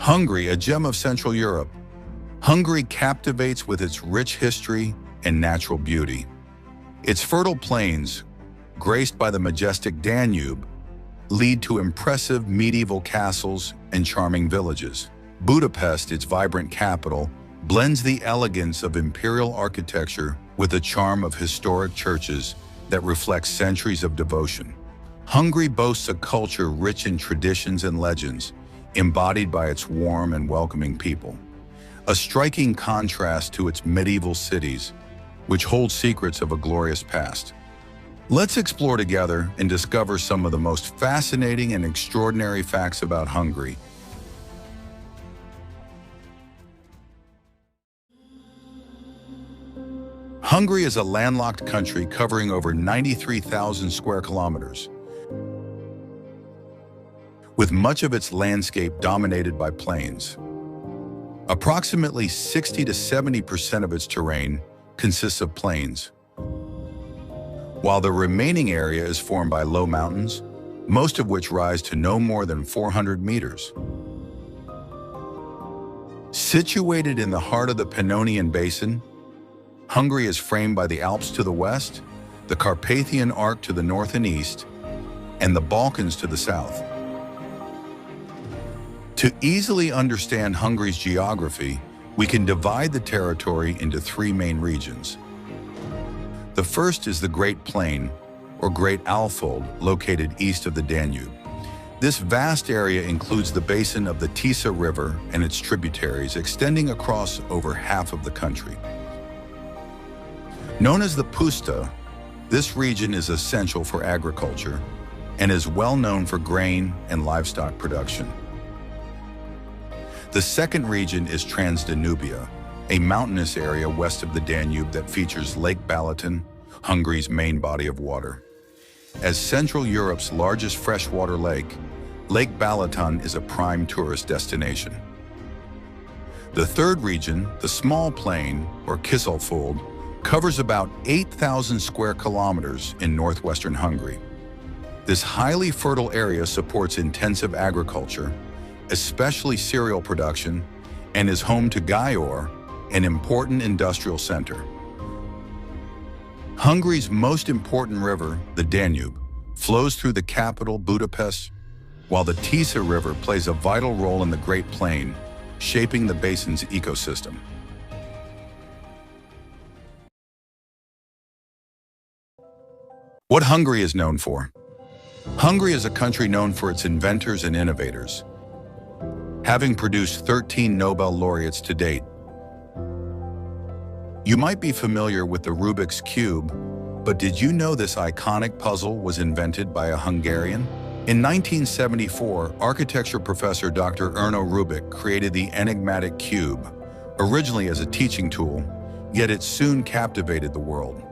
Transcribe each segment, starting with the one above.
Hungary, a gem of Central Europe. Hungary captivates with its rich history and natural beauty. Its fertile plains, graced by the majestic Danube, lead to impressive medieval castles and charming villages. Budapest, its vibrant capital, blends the elegance of imperial architecture with the charm of historic churches that reflect centuries of devotion. Hungary boasts a culture rich in traditions and legends, embodied by its warm and welcoming people. A striking contrast to its medieval cities, which hold secrets of a glorious past. Let's explore together and discover some of the most fascinating and extraordinary facts about Hungary. Hungary is a landlocked country covering over 93,000 square kilometers, with much of its landscape dominated by plains. Approximately 60 to 70% of its terrain consists of plains, while the remaining area is formed by low mountains, most of which rise to no more than 400 meters. Situated in the heart of the Pannonian Basin, Hungary is framed by the Alps to the west, the Carpathian Arc to the north and east, and the Balkans to the south. To easily understand Hungary's geography, we can divide the territory into three main regions. The first is the Great Plain, or Great Alfold, located east of the Danube. This vast area includes the basin of the Tisza River and its tributaries, extending across over half of the country. Known as the Puszta, this region is essential for agriculture and is well known for grain and livestock production. The second region is Transdanubia, a mountainous area west of the Danube that features Lake Balaton, Hungary's main body of water. As Central Europe's largest freshwater lake, Lake Balaton is a prime tourist destination. The third region, the Small Plain, or Kisalfold, covers about 8,000 square kilometers in northwestern Hungary. This highly fertile area supports intensive agriculture, especially cereal production, and is home to Győr, an important industrial center. Hungary's most important river, the Danube, flows through the capital, Budapest, while the Tisza River plays a vital role in the Great Plain, shaping the basin's ecosystem. What Hungary is known for. Hungary is a country known for its inventors and innovators, having produced 13 Nobel laureates to date. You might be familiar with the Rubik's Cube, but did you know this iconic puzzle was invented by a Hungarian? In 1974, architecture professor Dr. Erno Rubik created the enigmatic cube, originally as a teaching tool, yet it soon captivated the world.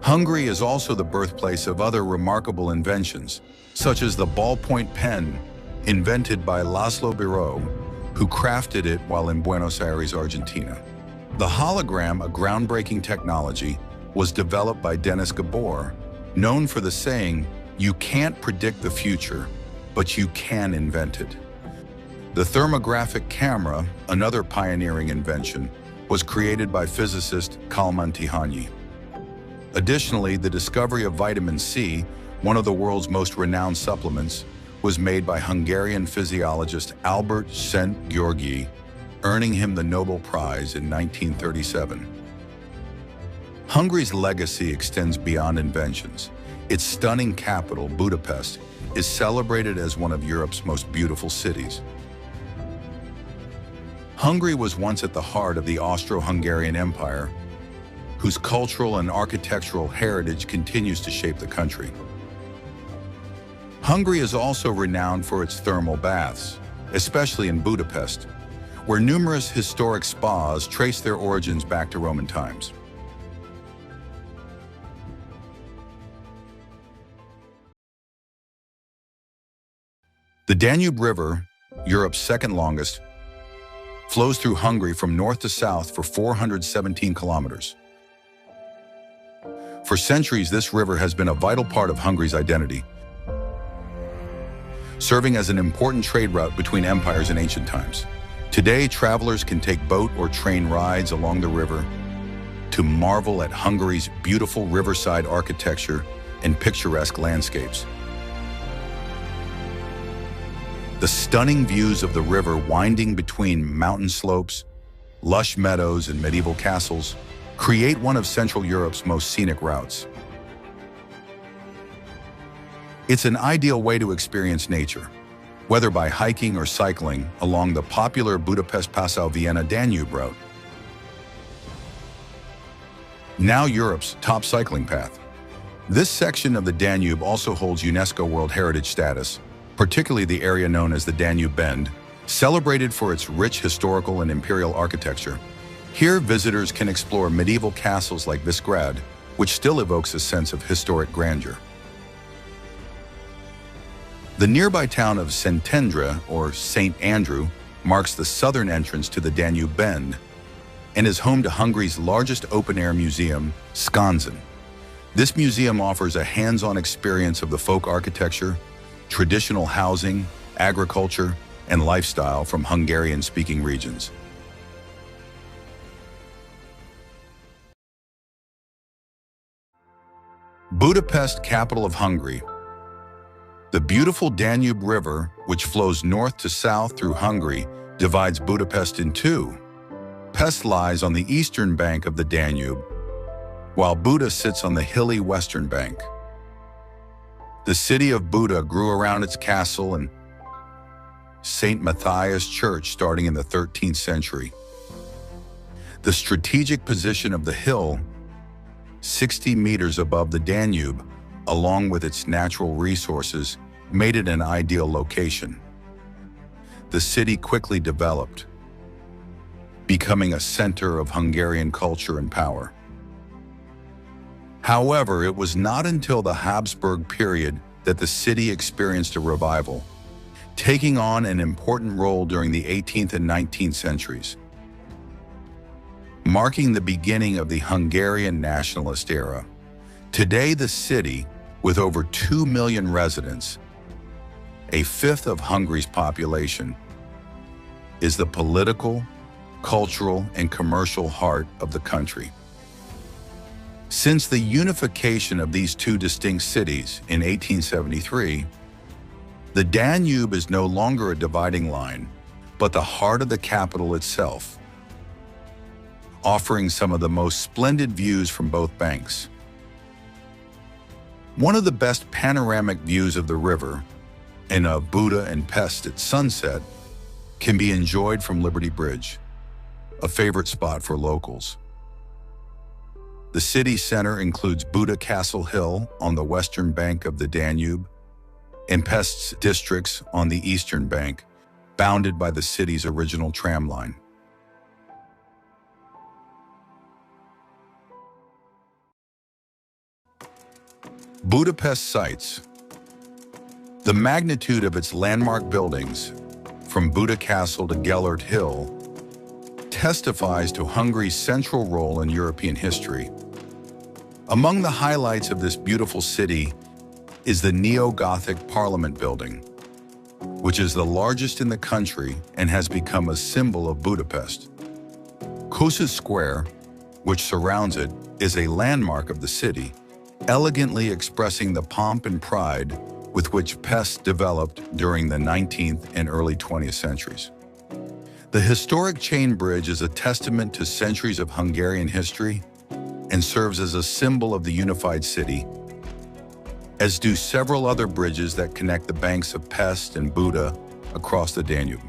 Hungary is also the birthplace of other remarkable inventions, such as the ballpoint pen, invented by Laszlo Biro, who crafted it while in Buenos Aires, Argentina. The hologram, a groundbreaking technology, was developed by Denis Gabor, known for the saying, "You can't predict the future, but you can invent it." The thermographic camera, another pioneering invention, was created by physicist Kálmán Tihanyi. Additionally, the discovery of vitamin C, one of the world's most renowned supplements, was made by Hungarian physiologist Albert Szent-Györgyi, earning him the Nobel Prize in 1937. Hungary's legacy extends beyond inventions. Its stunning capital, Budapest, is celebrated as one of Europe's most beautiful cities. Hungary was once at the heart of the Austro-Hungarian Empire, whose cultural and architectural heritage continues to shape the country. Hungary is also renowned for its thermal baths, especially in Budapest, where numerous historic spas trace their origins back to Roman times. The Danube River, Europe's second longest, flows through Hungary from north to south for 417 kilometers. For centuries, this river has been a vital part of Hungary's identity, serving as an important trade route between empires in ancient times. Today, travelers can take boat or train rides along the river to marvel at Hungary's beautiful riverside architecture and picturesque landscapes. The stunning views of the river winding between mountain slopes, lush meadows, and medieval castles create one of Central Europe's most scenic routes. It's an ideal way to experience nature, whether by hiking or cycling along the popular Budapest-Passau-Vienna Danube route. Now Europe's top cycling path. This section of the Danube also holds UNESCO World Heritage status, particularly the area known as the Danube Bend, celebrated for its rich historical and imperial architecture. Here, visitors can explore medieval castles like Visgrad, which still evokes a sense of historic grandeur. The nearby town of Szentendre, or St. Andrew, marks the southern entrance to the Danube Bend and is home to Hungary's largest open-air museum, Skansen. This museum offers a hands-on experience of the folk architecture, traditional housing, agriculture, and lifestyle from Hungarian-speaking regions. Budapest, capital of Hungary. The beautiful Danube River, which flows north to south through Hungary, divides Budapest in two. Pest lies on the eastern bank of the Danube, while Buda sits on the hilly western bank. The city of Buda grew around its castle and St. Matthias Church starting in the 13th century. The strategic position of the hill, 60 meters above the Danube, along with its natural resources, made it an ideal location. The city quickly developed, becoming a center of Hungarian culture and power. However, it was not until the Habsburg period that the city experienced a revival, taking on an important role during the 18th and 19th centuries, marking the beginning of the Hungarian nationalist era. Today, the city, with over 2 million residents, a fifth of Hungary's population, is the political, cultural, and commercial heart of the country. Since the unification of these two distinct cities in 1873, the Danube is no longer a dividing line, but the heart of the capital itself, offering some of the most splendid views from both banks. One of the best panoramic views of the river and of Buda and Pest at sunset can be enjoyed from Liberty Bridge, a favorite spot for locals. The city center includes Buda Castle Hill on the western bank of the Danube and Pest's districts on the eastern bank, bounded by the city's original tram line. Budapest sights. The magnitude of its landmark buildings, from Buda Castle to Gellért Hill, testifies to Hungary's central role in European history. Among the highlights of this beautiful city is the neo-Gothic Parliament building, which is the largest in the country and has become a symbol of Budapest. Kossuth Square, which surrounds it, is a landmark of the city, elegantly expressing the pomp and pride with which Pest developed during the 19th and early 20th centuries. The historic chain bridge is a testament to centuries of Hungarian history and serves as a symbol of the unified city, as do several other bridges that connect the banks of Pest and Buda across the Danube.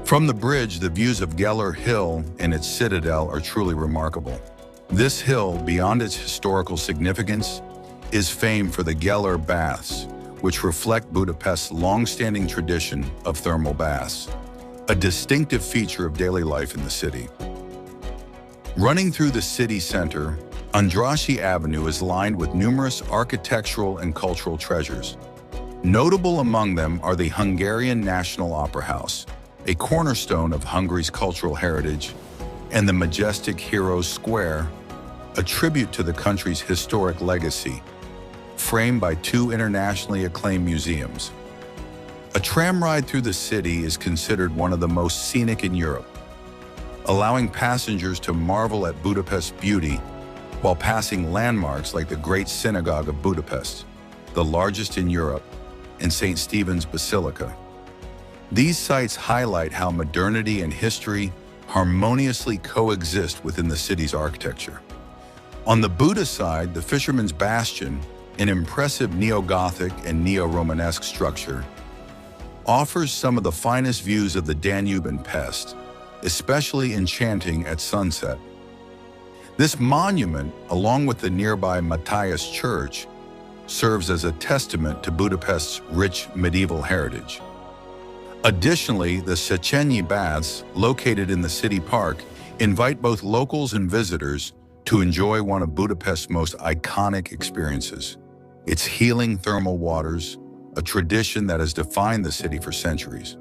From the bridge, the views of Gellért Hill and its citadel are truly remarkable. This hill, beyond its historical significance, is famed for the Gellért Baths, which reflect Budapest's long-standing tradition of thermal baths, a distinctive feature of daily life in the city. Running through the city center, Andrassy Avenue is lined with numerous architectural and cultural treasures. Notable among them are the Hungarian National Opera House, a cornerstone of Hungary's cultural heritage, and the majestic Heroes Square, a tribute to the country's historic legacy, framed by two internationally acclaimed museums. tram ride through the city is considered one of the most scenic in Europe, allowing passengers to marvel at Budapest's beauty while passing landmarks like the Great Synagogue of Budapest, the largest in Europe, and St. Stephen's Basilica. These sites highlight how modernity and history harmoniously coexist within the city's architecture. On the Buda side, the Fisherman's Bastion, an impressive neo-Gothic and neo-Romanesque structure, offers some of the finest views of the Danube and Pest, especially enchanting at sunset. This monument, along with the nearby Matthias Church, serves as a testament to Budapest's rich medieval heritage. Additionally, the Széchenyi Baths, located in the city park, invite both locals and visitors to enjoy one of Budapest's most iconic experiences: its healing thermal waters, a tradition that has defined the city for centuries.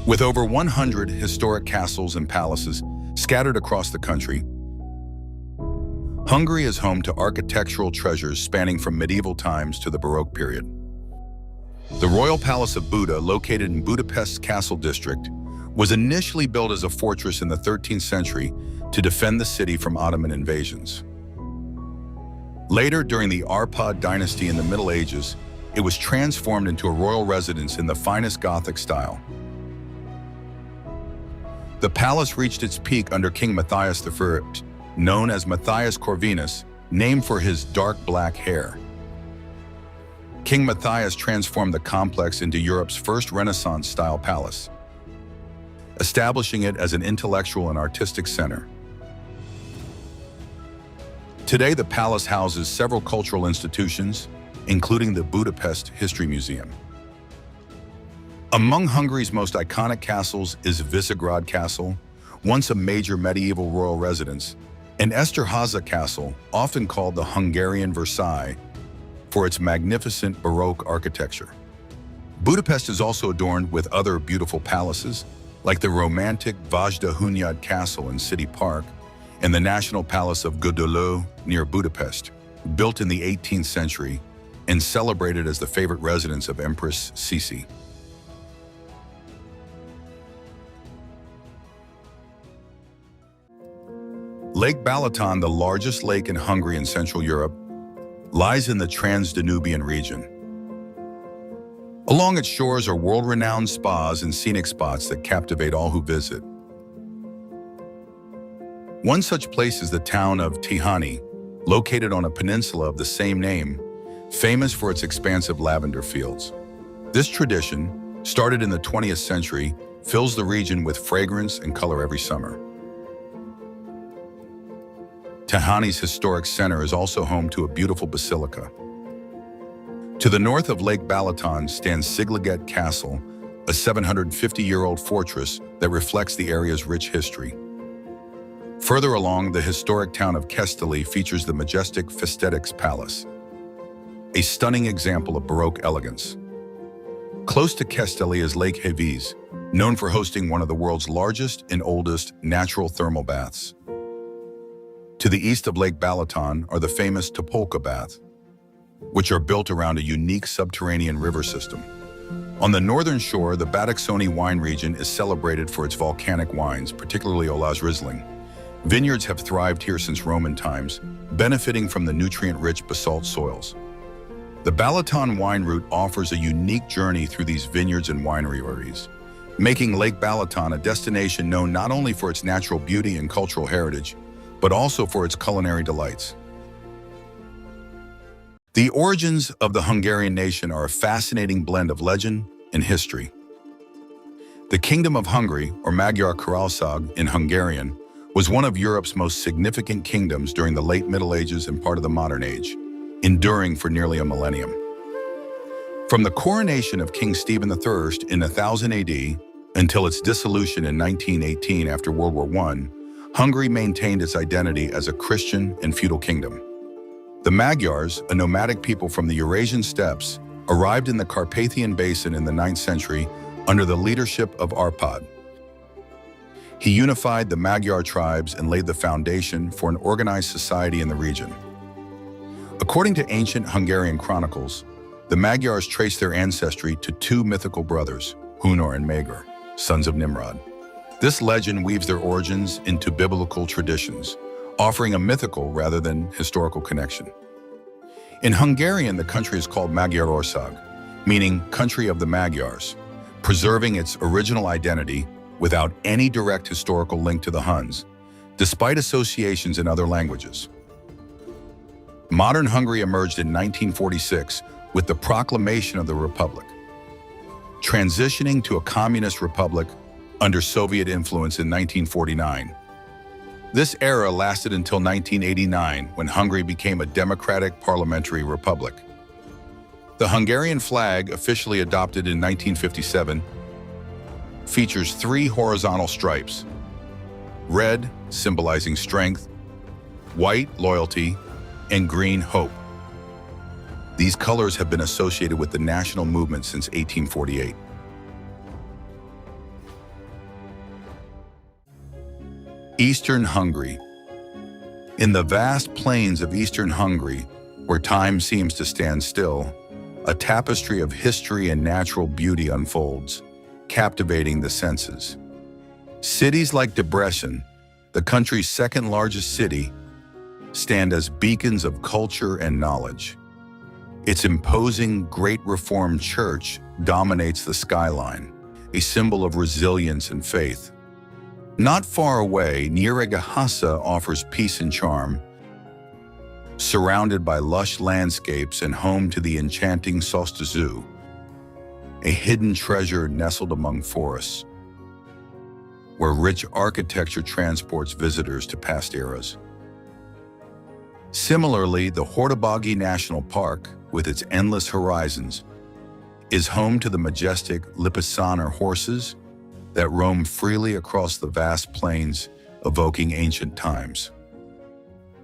With over 100 historic castles and palaces scattered across the country, Hungary is home to architectural treasures spanning from medieval times to the Baroque period. The Royal Palace of Buda, located in Budapest's Castle District, was initially built as a fortress in the 13th century to defend the city from Ottoman invasions. Later, during the Arpad dynasty in the Middle Ages, it was transformed into a royal residence in the finest Gothic style. The palace reached its peak under King Matthias I, known as Matthias Corvinus, named for his dark black hair. King Matthias transformed the complex into Europe's first Renaissance-style palace, establishing it as an intellectual and artistic center. Today, the palace houses several cultural institutions, including the Budapest History Museum. Among Hungary's most iconic castles is Visegrad Castle, once a major medieval royal residence, and Esterházy Castle, often called the Hungarian Versailles, for its magnificent Baroque architecture. Budapest is also adorned with other beautiful palaces, like the romantic Vajda Hunyad Castle in City Park and the National Palace of Gödöllő near Budapest, built in the 18th century and celebrated as the favorite residence of Empress Sisi. Lake Balaton, the largest lake in Hungary and Central Europe, lies in the Trans-Danubian region. Along its shores are world-renowned spas and scenic spots that captivate all who visit. One such place is the town of Tihany, located on a peninsula of the same name, famous for its expansive lavender fields. This tradition, started in the 20th century, fills the region with fragrance and color every summer. Tihany's historic center is also home to a beautiful basilica. To the north of Lake Balaton stands Siglighet Castle, a 750-year-old fortress that reflects the area's rich history. Further along, the historic town of Keszthely features the majestic Festetics Palace, a stunning example of Baroque elegance. Close to Keszthely is Lake Heves, known for hosting one of the world's largest and oldest natural thermal baths. To the east of Lake Balaton are the famous Topolka baths, which are built around a unique subterranean river system. On the northern shore, the Badacsony wine region is celebrated for its volcanic wines, particularly Olaz Riesling. Vineyards have thrived here since Roman times, benefiting from the nutrient-rich basalt soils. The Balaton wine route offers a unique journey through these vineyards and wineries, making Lake Balaton a destination known not only for its natural beauty and cultural heritage, but also for its culinary delights. The origins of the Hungarian nation are a fascinating blend of legend and history. The Kingdom of Hungary, or Magyar Királyság in Hungarian, was one of Europe's most significant kingdoms during the late Middle Ages and part of the modern age, enduring for nearly a millennium. From the coronation of King Stephen I in 1000 AD until its dissolution in 1918 after World War I, Hungary maintained its identity as a Christian and feudal kingdom. The Magyars, a nomadic people from the Eurasian steppes, arrived in the Carpathian Basin in the 9th century under the leadership of Arpad. He unified the Magyar tribes and laid the foundation for an organized society in the region. According to ancient Hungarian chronicles, the Magyars trace their ancestry to two mythical brothers, Hunor and Magyar, sons of Nimrod. This legend weaves their origins into biblical traditions, offering a mythical rather than historical connection. In Hungarian, the country is called Magyarország, meaning country of the Magyars, preserving its original identity without any direct historical link to the Huns, despite associations in other languages. Modern Hungary emerged in 1946 with the proclamation of the Republic, transitioning to a communist republic under Soviet influence in 1949. This era lasted until 1989, when Hungary became a democratic parliamentary republic. The Hungarian flag, officially adopted in 1957, features three horizontal stripes: red, symbolizing strength; white, loyalty; and green, hope. These colors have been associated with the national movement since 1848. Eastern Hungary. In the vast plains of eastern Hungary, where time seems to stand still, a tapestry of history and natural beauty unfolds, captivating the senses. Cities like Debrecen, the country's second largest city, stand as beacons of culture and knowledge. Its imposing Great Reformed Church dominates the skyline, a symbol of resilience and faith. Not far away, Nyíregyháza offers peace and charm, surrounded by lush landscapes and home to the enchanting Zoo, a hidden treasure nestled among forests, where rich architecture transports visitors to past eras. Similarly, the Hortobágy National Park, with its endless horizons, is home to the majestic Lipizzaner horses that roam freely across the vast plains, evoking ancient times.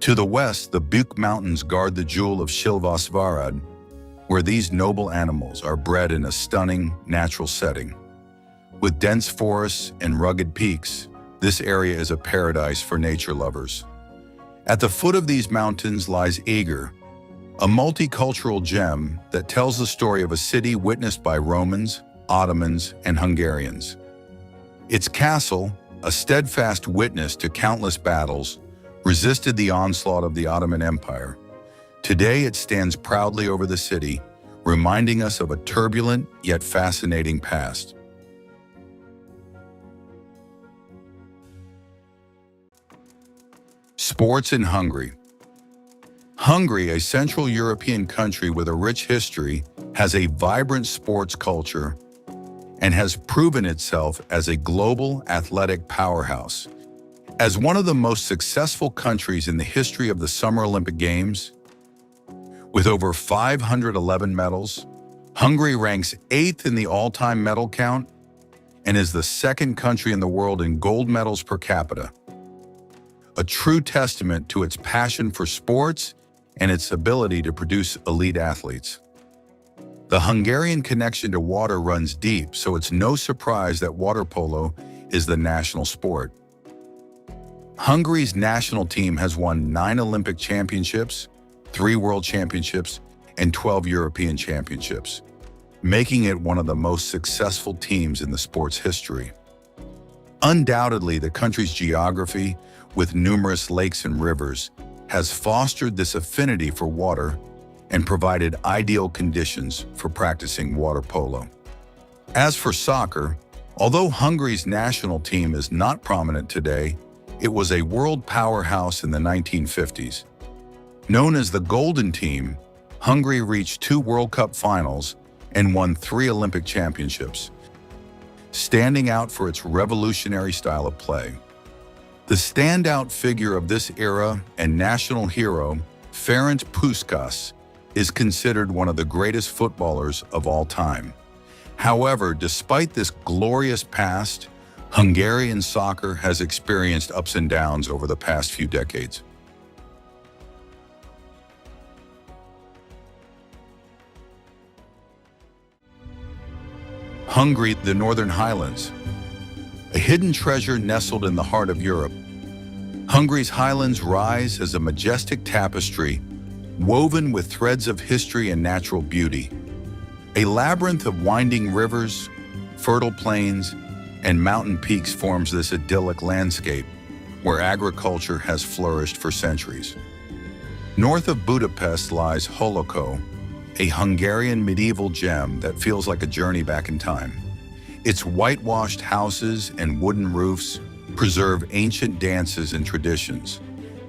To the west, the Bükk Mountains guard the jewel of Szilvásvárad, where these noble animals are bred in a stunning natural setting. With dense forests and rugged peaks, this area is a paradise for nature lovers. At the foot of these mountains lies Eger, a multicultural gem that tells the story of a city witnessed by Romans, Ottomans, and Hungarians. Its castle, a steadfast witness to countless battles, resisted the onslaught of the Ottoman Empire. Today it stands proudly over the city, reminding us of a turbulent yet fascinating past. Sports in Hungary. Hungary, a Central European country with a rich history, has a vibrant sports culture and has proven itself as a global athletic powerhouse. As one of the most successful countries in the history of the Summer Olympic Games, with over 511 medals, Hungary ranks 8th in the all-time medal count and is the second country in the world in gold medals per capita. A true testament to its passion for sports and its ability to produce elite athletes. The Hungarian connection to water runs deep, so it's no surprise that water polo is the national sport. Hungary's national team has won 9 Olympic championships, 3 World Championships, and 12 European Championships, making it one of the most successful teams in the sport's history. Undoubtedly, the country's geography, with numerous lakes and rivers, has fostered this affinity for water and provided ideal conditions for practicing water polo. As for soccer, although Hungary's national team is not prominent today, it was a world powerhouse in the 1950s. Known as the Golden Team, Hungary reached 2 World Cup finals and won 3 Olympic championships, standing out for its revolutionary style of play. The standout figure of this era and national hero, Ferenc Puskás, is considered one of the greatest footballers of all time. However, despite this glorious past, Hungarian soccer has experienced ups and downs over the past few decades. Hungary, the Northern Highlands. a hidden treasure nestled in the heart of Europe. Hungary's highlands rise as a majestic tapestry woven with threads of history and natural beauty. A labyrinth of winding rivers, fertile plains, and mountain peaks forms this idyllic landscape where agriculture has flourished for centuries. North of Budapest lies Holoko, a Hungarian medieval gem that feels like a journey back in time. Its whitewashed houses and wooden roofs preserve ancient dances and traditions,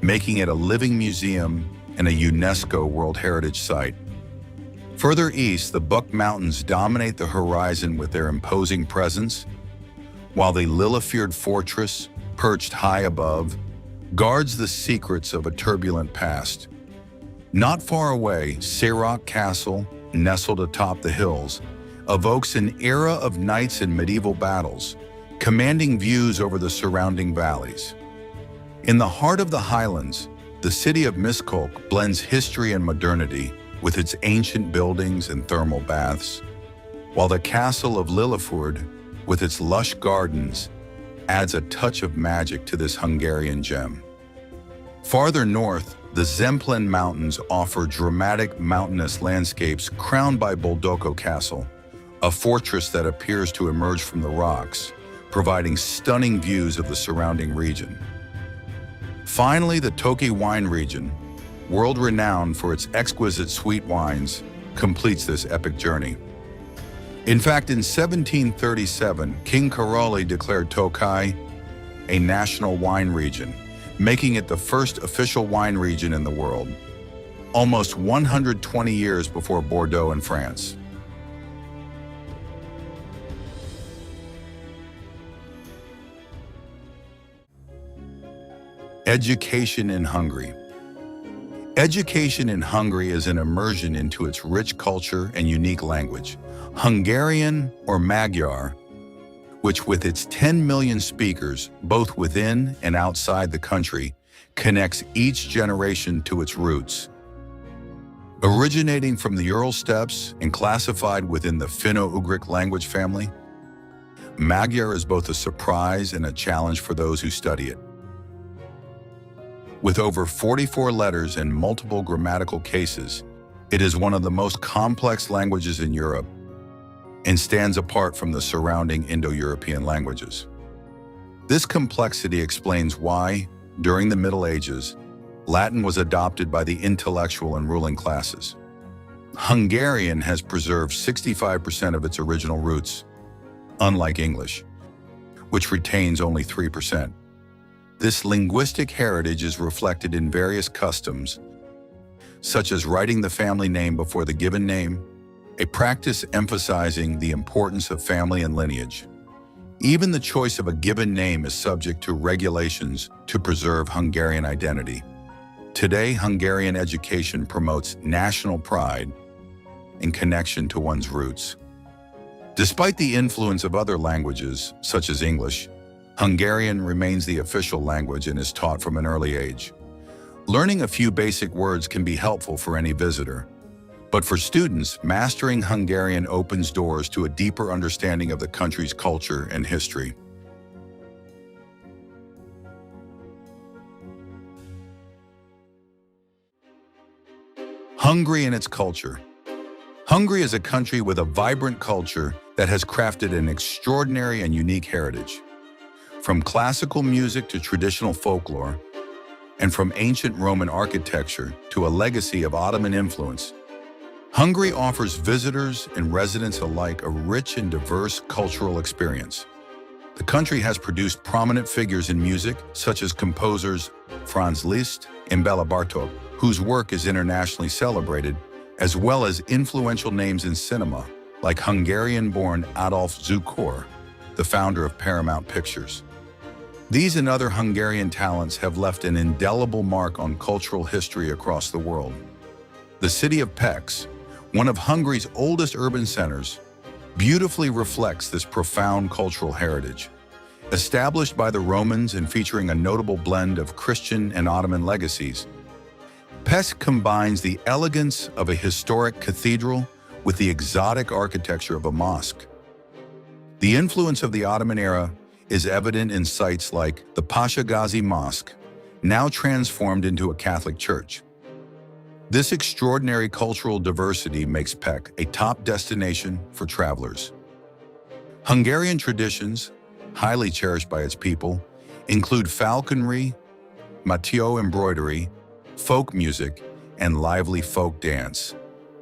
making it a living museum and a UNESCO World Heritage Site. Further east, the Buck Mountains dominate the horizon with their imposing presence, while the Lillefjord Fortress, perched high above, guards the secrets of a turbulent past. Not far away, Széchenyi Castle, nestled atop the hills, evokes an era of knights and medieval battles, commanding views over the surrounding valleys. In the heart of the highlands, the city of Miskolc blends history and modernity with its ancient buildings and thermal baths, while the castle of Lillefjord, with its lush gardens, adds a touch of magic to this Hungarian gem. Farther north, the Zemplén Mountains offer dramatic mountainous landscapes crowned by Boldogó Castle, a fortress that appears to emerge from the rocks, providing stunning views of the surrounding region. Finally, the Toki wine region, world-renowned for its exquisite sweet wines, completes this epic journey. In fact, in 1737, King Károly declared Tokai a national wine region, making it the first official wine region in the world, almost 120 years before Bordeaux in France. Education in Hungary. Education in Hungary is an immersion into its rich culture and unique language. Hungarian, or Magyar, which with its 10 million speakers, both within and outside the country, connects each generation to its roots. Originating from the Ural Steppes and classified within the Finno-Ugric language family, Magyar is both a surprise and a challenge for those who study it. With over 44 letters and multiple grammatical cases, it is one of the most complex languages in Europe and stands apart from the surrounding Indo-European languages. This complexity explains why, during the Middle Ages, Latin was adopted by the intellectual and ruling classes. Hungarian has preserved 65% of its original roots, unlike English, which retains only 3%. This linguistic heritage is reflected in various customs, such as writing the family name before the given name, a practice emphasizing the importance of family and lineage. Even the choice of a given name is subject to regulations to preserve Hungarian identity. Today, Hungarian education promotes national pride and connection to one's roots. Despite the influence of other languages, such as English, Hungarian remains the official language and is taught from an early age. Learning a few basic words can be helpful for any visitor, but for students, mastering Hungarian opens doors to a deeper understanding of the country's culture and history. Hungary and its culture. Hungary is a country with a vibrant culture that has crafted an extraordinary and unique heritage. From classical music to traditional folklore, and from ancient Roman architecture to a legacy of Ottoman influence, Hungary offers visitors and residents alike a rich and diverse cultural experience. The country has produced prominent figures in music, such as composers Franz Liszt and Béla Bartók, whose work is internationally celebrated, as well as influential names in cinema, like Hungarian-born Adolf Zukor, the founder of Paramount Pictures. These and other Hungarian talents have left an indelible mark on cultural history across the world. The city of Pécs, one of Hungary's oldest urban centers, beautifully reflects this profound cultural heritage. Established by the Romans and featuring a notable blend of Christian and Ottoman legacies, Pécs combines the elegance of a historic cathedral with the exotic architecture of a mosque. The influence of the Ottoman era is evident in sites like the Pasha Ghazi Mosque, now transformed into a Catholic church. This extraordinary cultural diversity makes Pécs a top destination for travelers. Hungarian traditions, highly cherished by its people, include falconry, mateo embroidery, folk music, and lively folk dance,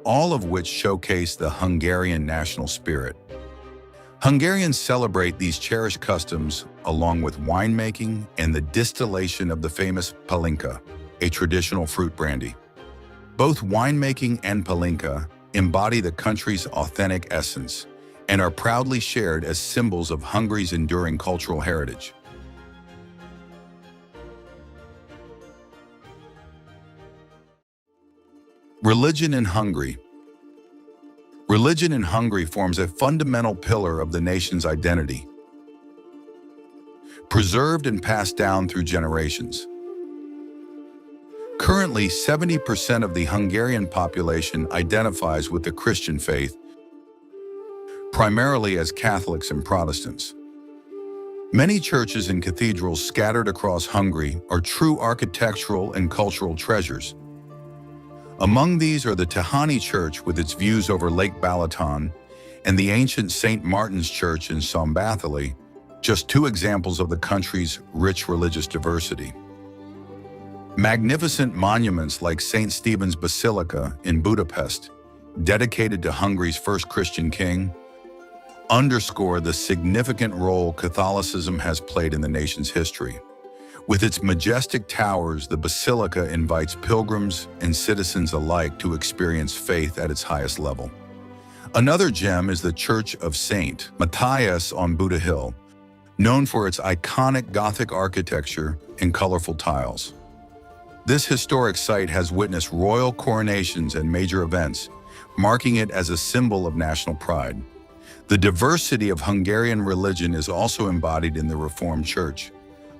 all of which showcase the Hungarian national spirit. Hungarians celebrate these cherished customs along with winemaking and the distillation of the famous palinka, a traditional fruit brandy. Both winemaking and palinka embody the country's authentic essence and are proudly shared as symbols of Hungary's enduring cultural heritage. Religion in Hungary. Religion in Hungary forms a fundamental pillar of the nation's identity, preserved and passed down through generations. Currently, 70% of the Hungarian population identifies with the Christian faith, primarily as Catholics and Protestants. Many churches and cathedrals scattered across Hungary are true architectural and cultural treasures. Among these are the Tehani Church with its views over Lake Balaton and the ancient St. Martin's Church in Szombathely, just two examples of the country's rich religious diversity. Magnificent monuments like St. Stephen's Basilica in Budapest, dedicated to Hungary's first Christian king, underscore the significant role Catholicism has played in the nation's history. With its majestic towers, the basilica invites pilgrims and citizens alike to experience faith at its highest level. Another gem is the Church of St. Matthias on Buda Hill, known for its iconic Gothic architecture and colorful tiles. This historic site has witnessed royal coronations and major events, marking it as a symbol of national pride. The diversity of Hungarian religion is also embodied in the Reformed Church,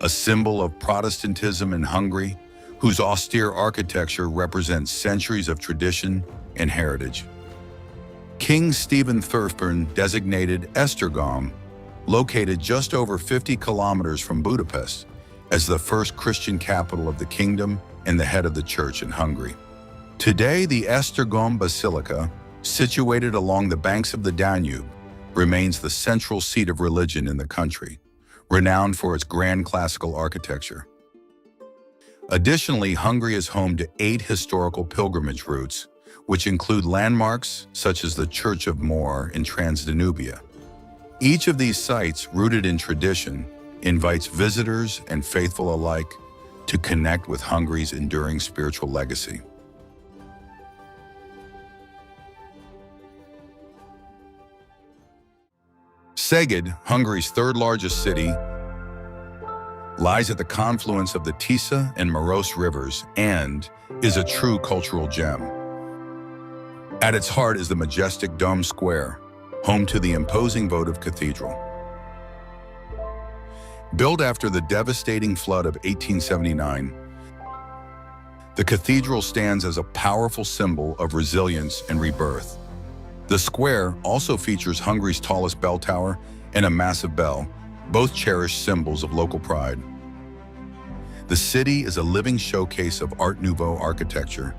a symbol of Protestantism in Hungary, whose austere architecture represents centuries of tradition and heritage. King Stephen III designated Esztergom, located just over 50 kilometers from Budapest, as the first Christian capital of the kingdom and the head of the church in Hungary. Today, the Esztergom Basilica, situated along the banks of the Danube, remains the central seat of religion in the country, renowned for its grand classical architecture. Additionally, Hungary is home to 8 historical pilgrimage routes, which include landmarks such as the Church of Mor in Transdanubia. Each of these sites, rooted in tradition, invites visitors and faithful alike to connect with Hungary's enduring spiritual legacy. Szeged, Hungary's third-largest city, lies at the confluence of the Tisza and Maros rivers and is a true cultural gem. At its heart is the majestic Dome Square, home to the imposing votive cathedral. Built after the devastating flood of 1879, the cathedral stands as a powerful symbol of resilience and rebirth. The square also features Hungary's tallest bell tower and a massive bell, both cherished symbols of local pride. The city is a living showcase of Art Nouveau architecture,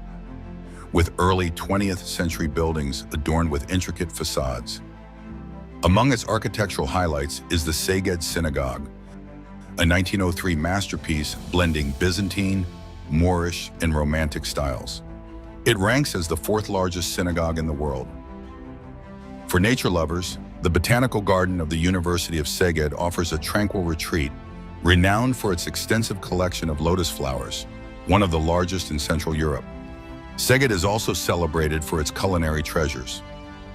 with early 20th century buildings adorned with intricate facades. Among its architectural highlights is the Szeged Synagogue, a 1903 masterpiece blending Byzantine, Moorish, and Romantic styles. It ranks as the 4th largest synagogue in the world. For nature lovers, the Botanical Garden of the University of Szeged offers a tranquil retreat, renowned for its extensive collection of lotus flowers, one of the largest in Central Europe. Szeged is also celebrated for its culinary treasures.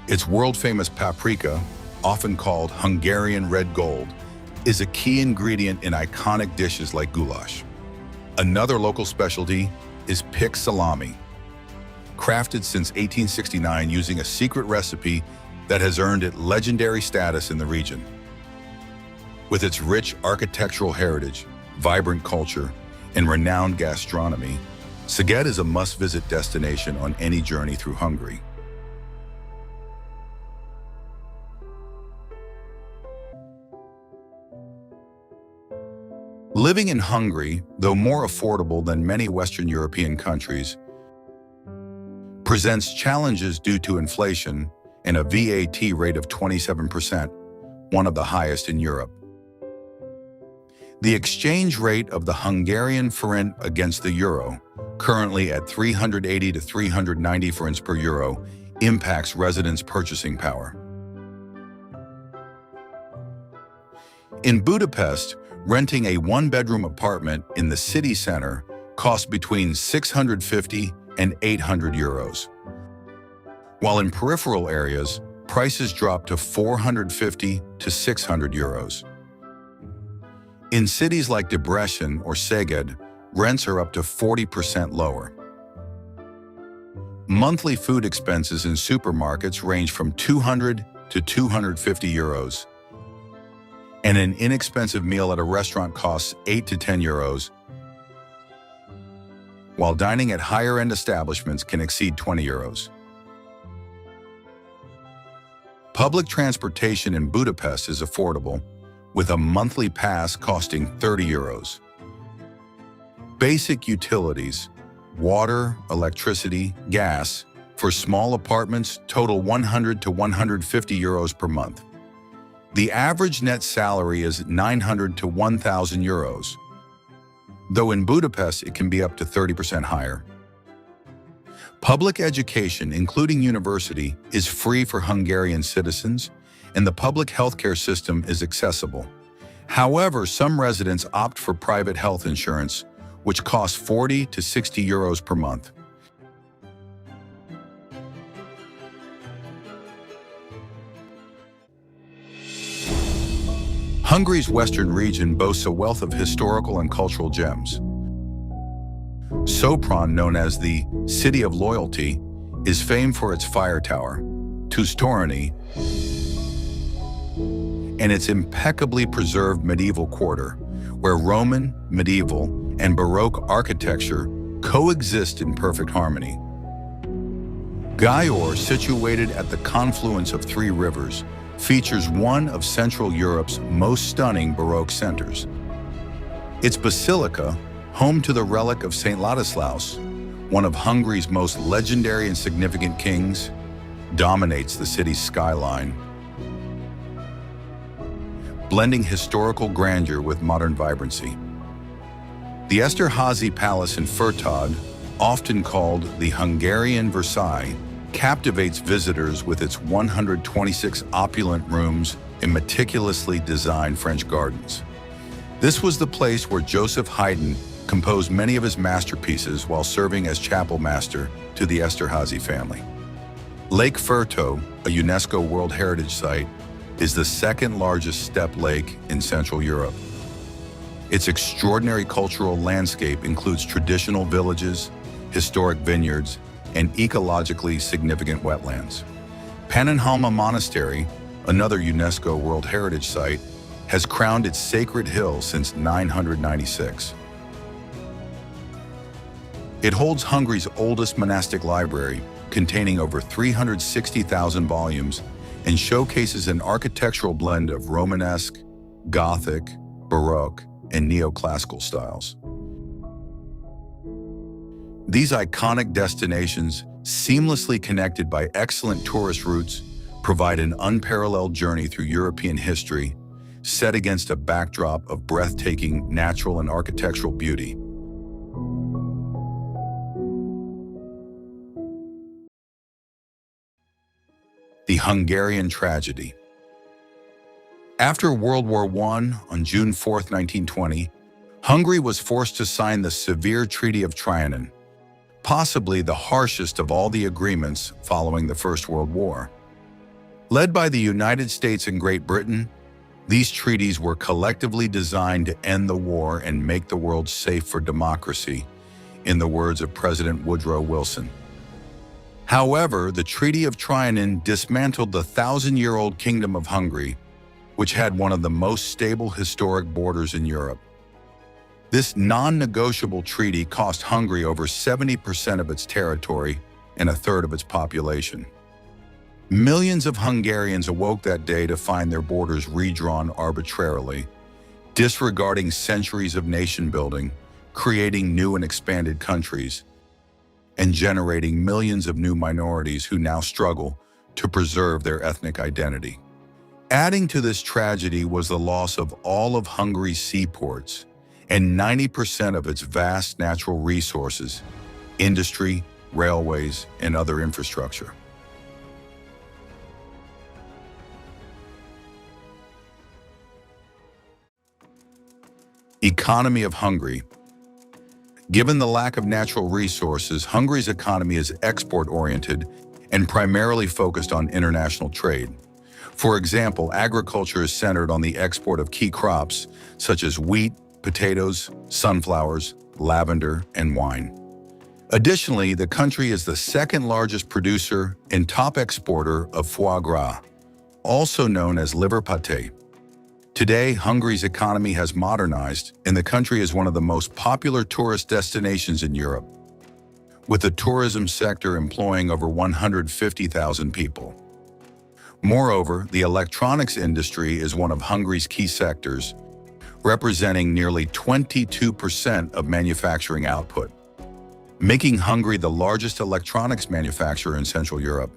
Its world-famous paprika, often called Hungarian red gold, is a key ingredient in iconic dishes like goulash. Another local specialty is pick salami, crafted since 1869 using a secret recipe that has earned it legendary status in the region. With its rich architectural heritage, vibrant culture, and renowned gastronomy, Szeged is a must-visit destination on any journey through Hungary. Living in Hungary, though more affordable than many Western European countries, presents challenges due to inflation and a VAT rate of 27%, one of the highest in Europe. The exchange rate of the Hungarian forint against the euro, currently at 380 to 390 forints per euro, impacts residents' purchasing power. In Budapest, renting a one-bedroom apartment in the city center costs between 650 and 800 euros. While in peripheral areas, prices drop to 450 to 600 euros. In cities like Debrecen or Szeged, rents are up to 40% lower. Monthly food expenses in supermarkets range from 200 to 250 euros, and an inexpensive meal at a restaurant costs 8 to 10 euros, while dining at higher-end establishments can exceed 20 euros. Public transportation in Budapest is affordable, with a monthly pass costing 30 euros. Basic utilities, water, electricity, gas, for small apartments total 100 to 150 euros per month. The average net salary is 900 to 1,000 euros, though in Budapest it can be up to 30% higher. Public education, including university, is free for Hungarian citizens, and the public healthcare system is accessible. However, some residents opt for private health insurance, which costs 40 to 60 euros per month. Hungary's western region boasts a wealth of historical and cultural gems. Sopron, known as the City of Loyalty, is famed for its fire tower, Tustorony, and its impeccably preserved medieval quarter, where Roman, medieval, and Baroque architecture coexist in perfect harmony. Győr, situated at the confluence of three rivers, features one of Central Europe's most stunning Baroque centers. Its basilica, home to the relic of St. Ladislaus, one of Hungary's most legendary and significant kings, dominates the city's skyline, blending historical grandeur with modern vibrancy. The Esterházy Palace in Fürdöd, often called the Hungarian Versailles, captivates visitors with its 126 opulent rooms and meticulously designed French gardens. This was the place where Joseph Haydn composed many of his masterpieces while serving as chapel master to the Esterházy family. Lake Fürdöd, a UNESCO World Heritage Site, is the second largest steppe lake in Central Europe. Its extraordinary cultural landscape includes traditional villages, historic vineyards, and ecologically significant wetlands. Pannonhalma Monastery, another UNESCO World Heritage Site, has crowned its sacred hill since 996. It holds Hungary's oldest monastic library, containing over 360,000 volumes, and showcases an architectural blend of Romanesque, Gothic, Baroque, and neoclassical styles. These iconic destinations, seamlessly connected by excellent tourist routes, provide an unparalleled journey through European history, set against a backdrop of breathtaking natural and architectural beauty. The Hungarian tragedy. After World War I, on June 4, 1920, Hungary was forced to sign the severe Treaty of Trianon, possibly the harshest of all the agreements following the First World War. Led by the United States and Great Britain, these treaties were collectively designed to end the war and make the world safe for democracy, in the words of President Woodrow Wilson. However, the Treaty of Trianon dismantled the 1,000-year-old Kingdom of Hungary, which had one of the most stable historic borders in Europe. This non-negotiable treaty cost Hungary over 70% of its territory and a third of its population. Millions of Hungarians awoke that day to find their borders redrawn arbitrarily, disregarding centuries of nation building, creating new and expanded countries, and generating millions of new minorities who now struggle to preserve their ethnic identity. Adding to this tragedy was the loss of all of Hungary's seaports and 90% of its vast natural resources, industry, railways, and other infrastructure. Economy of Hungary. Given the lack of natural resources, Hungary's economy is export-oriented and primarily focused on international trade. For example, agriculture is centered on the export of key crops such as wheat, potatoes, sunflowers, lavender, and wine. Additionally, the country is the second largest producer and top exporter of foie gras, also known as liver pâté. Today, Hungary's economy has modernized, and the country is one of the most popular tourist destinations in Europe, with the tourism sector employing over 150,000 people. Moreover, the electronics industry is one of Hungary's key sectors, representing nearly 22% of manufacturing output, making Hungary the largest electronics manufacturer in Central Europe.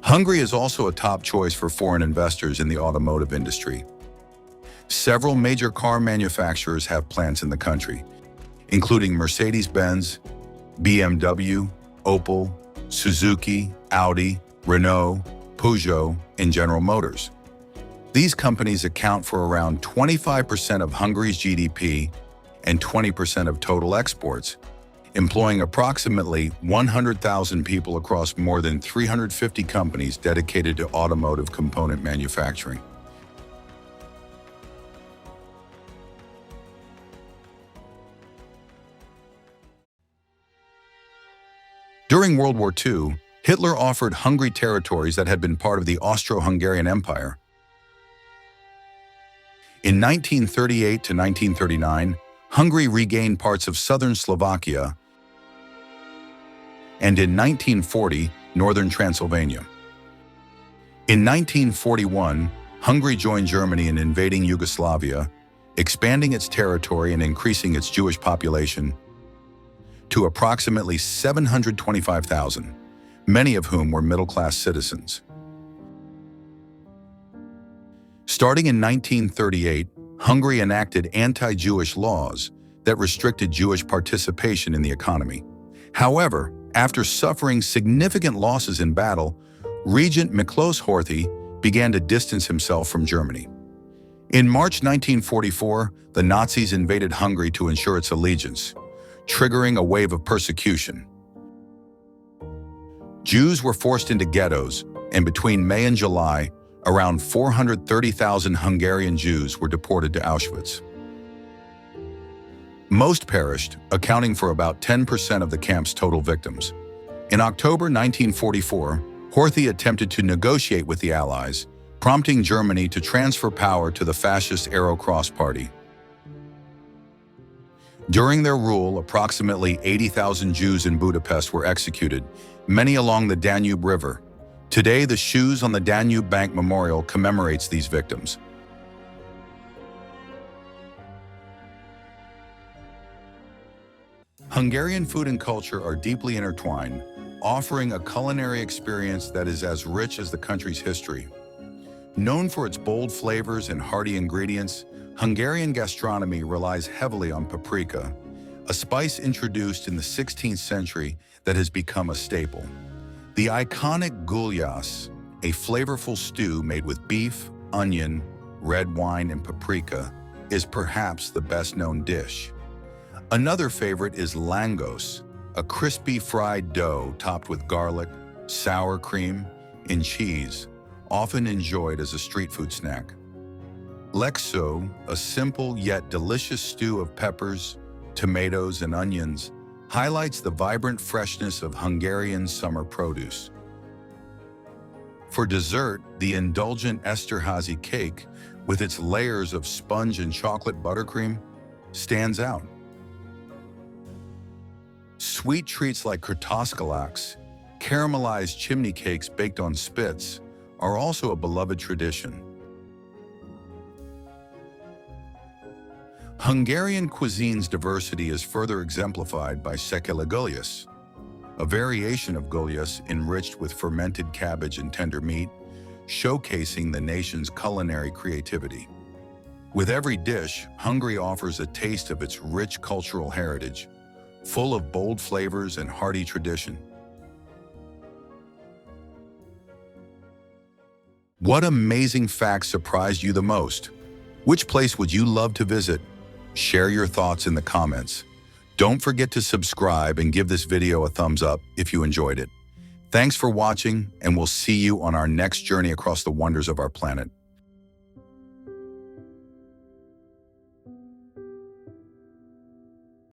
Hungary is also a top choice for foreign investors in the automotive industry. Several major car manufacturers have plants in the country, including Mercedes-Benz, BMW, Opel, Suzuki, Audi, Renault, Peugeot, and General Motors. These companies account for around 25% of Hungary's GDP and 20% of total exports, employing approximately 100,000 people across more than 350 companies dedicated to automotive component manufacturing. During World War II, Hitler offered Hungary territories that had been part of the Austro-Hungarian Empire. In 1938 to 1939, Hungary regained parts of southern Slovakia, and in 1940, northern Transylvania. In 1941, Hungary joined Germany in invading Yugoslavia, expanding its territory and increasing its Jewish population to approximately 725,000, many of whom were middle-class citizens. Starting in 1938, Hungary enacted anti-Jewish laws that restricted Jewish participation in the economy. However, after suffering significant losses in battle, Regent Miklós Horthy began to distance himself from Germany. In March 1944, the Nazis invaded Hungary to ensure its allegiance, triggering a wave of persecution. Jews were forced into ghettos, and between May and July, around 430,000 Hungarian Jews were deported to Auschwitz. Most perished, accounting for about 10% of the camp's total victims. In October 1944, Horthy attempted to negotiate with the Allies, prompting Germany to transfer power to the fascist Arrow Cross Party. During their rule, approximately 80,000 Jews in Budapest were executed, many along the Danube River. Today, the Shoes on the Danube Bank Memorial commemorates these victims. Hungarian food and culture are deeply intertwined, offering a culinary experience that is as rich as the country's history. Known for its bold flavors and hearty ingredients, Hungarian gastronomy relies heavily on paprika, a spice introduced in the 16th century that has become a staple. The iconic gulyás, a flavorful stew made with beef, onion, red wine, and paprika, is perhaps the best-known dish. Another favorite is langos, a crispy fried dough topped with garlic, sour cream, and cheese, often enjoyed as a street food snack. Lecsó, a simple yet delicious stew of peppers, tomatoes, and onions, highlights the vibrant freshness of Hungarian summer produce. For dessert, the indulgent Esterházy cake, with its layers of sponge and chocolate buttercream, stands out. Sweet treats like kratoszkalaks, caramelized chimney cakes baked on spits, are also a beloved tradition. Hungarian cuisine's diversity is further exemplified by Széchenyi, a variation of gulyas enriched with fermented cabbage and tender meat, showcasing the nation's culinary creativity. With every dish, Hungary offers a taste of its rich cultural heritage, full of bold flavors and hearty tradition. What amazing facts surprised you the most? Which place would you love to visit? Share your thoughts in the comments. Don't forget to subscribe and give this video a thumbs up if you enjoyed it. Thanks for watching, and we'll see you on our next journey across the wonders of our planet.